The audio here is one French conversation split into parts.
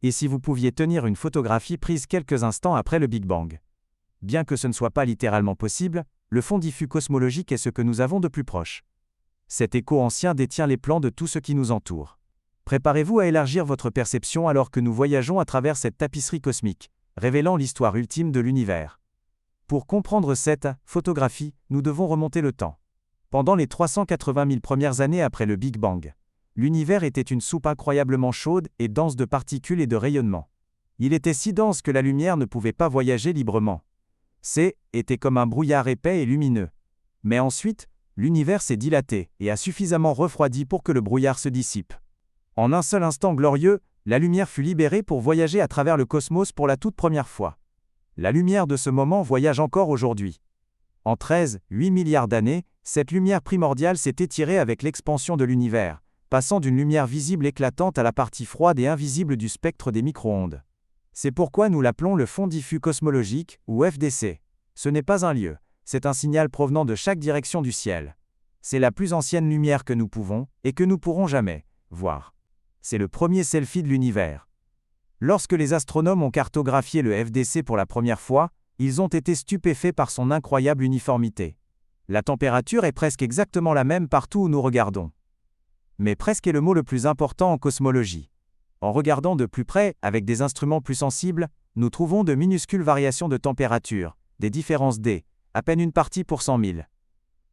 Et si vous pouviez tenir une photographie prise quelques instants après le Big Bang? Bien que ce ne soit pas littéralement possible, le fond diffus cosmologique est ce que nous avons de plus proche. Cet écho ancien détient les plans de tout ce qui nous entoure. Préparez-vous à élargir votre perception alors que nous voyageons à travers cette tapisserie cosmique, révélant l'histoire ultime de l'univers. Pour comprendre cette photographie, nous devons remonter le temps. Pendant les 380 000 premières années après le Big Bang, l'univers était une soupe incroyablement chaude et dense de particules et de rayonnements. Il était si dense que la lumière ne pouvait pas voyager librement. Était comme un brouillard épais et lumineux. Mais ensuite, l'univers s'est dilaté et a suffisamment refroidi pour que le brouillard se dissipe. En un seul instant glorieux, la lumière fut libérée pour voyager à travers le cosmos pour la toute première fois. La lumière de ce moment voyage encore aujourd'hui. En 13,8 milliards d'années, cette lumière primordiale s'est étirée avec l'expansion de l'univers, passant d'une lumière visible éclatante à la partie froide et invisible du spectre des micro-ondes. C'est pourquoi nous l'appelons le fond diffus cosmologique, ou FDC. Ce n'est pas un lieu, c'est un signal provenant de chaque direction du ciel. C'est la plus ancienne lumière que nous pouvons, et que nous pourrons jamais, voir. C'est le premier selfie de l'univers. Lorsque les astronomes ont cartographié le FDC pour la première fois, ils ont été stupéfaits par son incroyable uniformité. La température est presque exactement la même partout où nous regardons. Mais presque est le mot le plus important en cosmologie. En regardant de plus près, avec des instruments plus sensibles, nous trouvons de minuscules variations de température, des différences à peine une partie pour 100 000.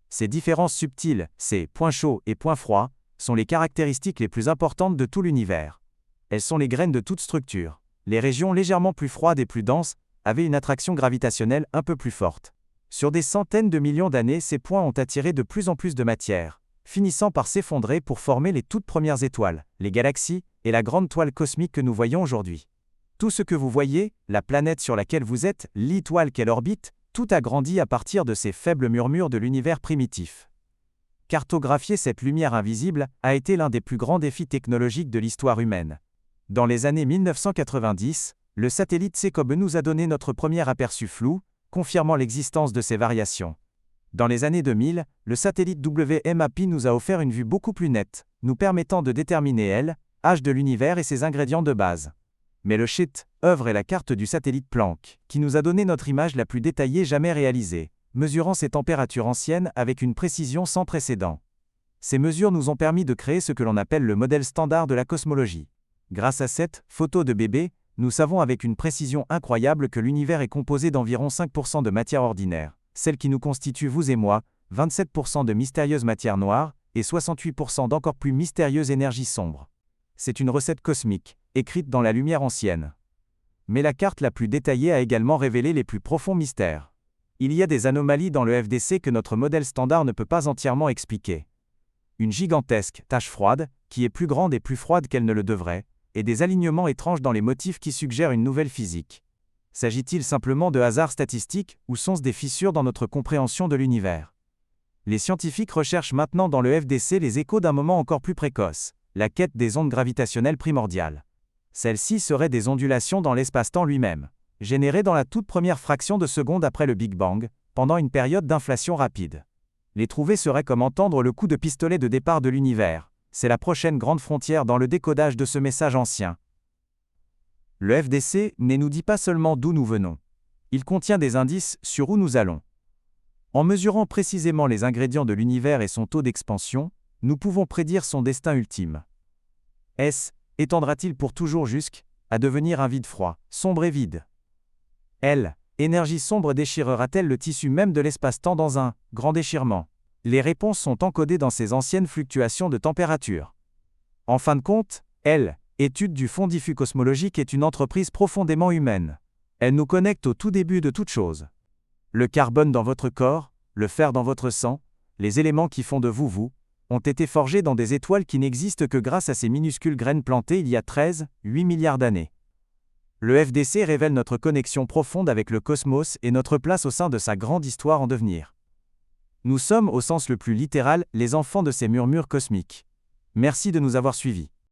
Ces différences subtiles, ces points chauds et points froids, sont les caractéristiques les plus importantes de tout l'univers. Elles sont les graines de toute structure. Les régions légèrement plus froides et plus denses avaient une attraction gravitationnelle un peu plus forte. Sur des centaines de millions d'années, ces points ont attiré de plus en plus de matière, finissant par s'effondrer pour former les toutes premières étoiles, les galaxies, et la grande toile cosmique que nous voyons aujourd'hui. Tout ce que vous voyez, la planète sur laquelle vous êtes, l'étoile qu'elle orbite, tout a grandi à partir de ces faibles murmures de l'univers primitif. Cartographier cette lumière invisible a été l'un des plus grands défis technologiques de l'histoire humaine. Dans les années 1990, le satellite COBE nous a donné notre premier aperçu flou, confirmant l'existence de ces variations. Dans les années 2000, le satellite WMAP nous a offert une vue beaucoup plus nette, nous permettant de déterminer l'âge de l'univers et ses ingrédients de base. Mais le chef-œuvre est la carte du satellite Planck, qui nous a donné notre image la plus détaillée jamais réalisée, mesurant ces températures anciennes avec une précision sans précédent. Ces mesures nous ont permis de créer ce que l'on appelle le modèle standard de la cosmologie. Grâce à cette photo de bébé, nous savons avec une précision incroyable que l'univers est composé d'environ 5% de matière ordinaire, celle qui nous constitue vous et moi, 27% de mystérieuse matière noire, et 68% d'encore plus mystérieuse énergie sombre. C'est une recette cosmique, écrite dans la lumière ancienne. Mais la carte la plus détaillée a également révélé les plus profonds mystères. Il y a des anomalies dans le FDC que notre modèle standard ne peut pas entièrement expliquer. Une gigantesque tache froide, qui est plus grande et plus froide qu'elle ne le devrait, et des alignements étranges dans les motifs qui suggèrent une nouvelle physique. S'agit-il simplement de hasard statistique, ou sont-ce des fissures dans notre compréhension de l'univers? Les scientifiques recherchent maintenant dans le FDC les échos d'un moment encore plus précoce, la quête des ondes gravitationnelles primordiales. Celles-ci seraient des ondulations dans l'espace-temps lui-même, générées dans la toute première fraction de seconde après le Big Bang, pendant une période d'inflation rapide. Les trouver serait comme entendre le coup de pistolet de départ de l'univers. C'est la prochaine grande frontière dans le décodage de ce message ancien. Le FDC ne nous dit pas seulement d'où nous venons. Il contient des indices sur où nous allons. En mesurant précisément les ingrédients de l'univers et son taux d'expansion, nous pouvons prédire son destin ultime. Étendra-t-il pour toujours jusqu'à devenir un vide froid, sombre et vide? Énergie sombre déchirera-t-elle le tissu même de l'espace-temps dans un grand déchirement? Les réponses sont encodées dans ces anciennes fluctuations de température. En fin de compte, étude du fond diffus cosmologique est une entreprise profondément humaine. Elle nous connecte au tout début de toute chose. Le carbone dans votre corps, le fer dans votre sang, les éléments qui font de vous, ont été forgés dans des étoiles qui n'existent que grâce à ces minuscules graines plantées il y a 13,8 milliards d'années. Le FDC révèle notre connexion profonde avec le cosmos et notre place au sein de sa grande histoire en devenir. Nous sommes, au sens le plus littéral, les enfants de ces murmures cosmiques. Merci de nous avoir suivis.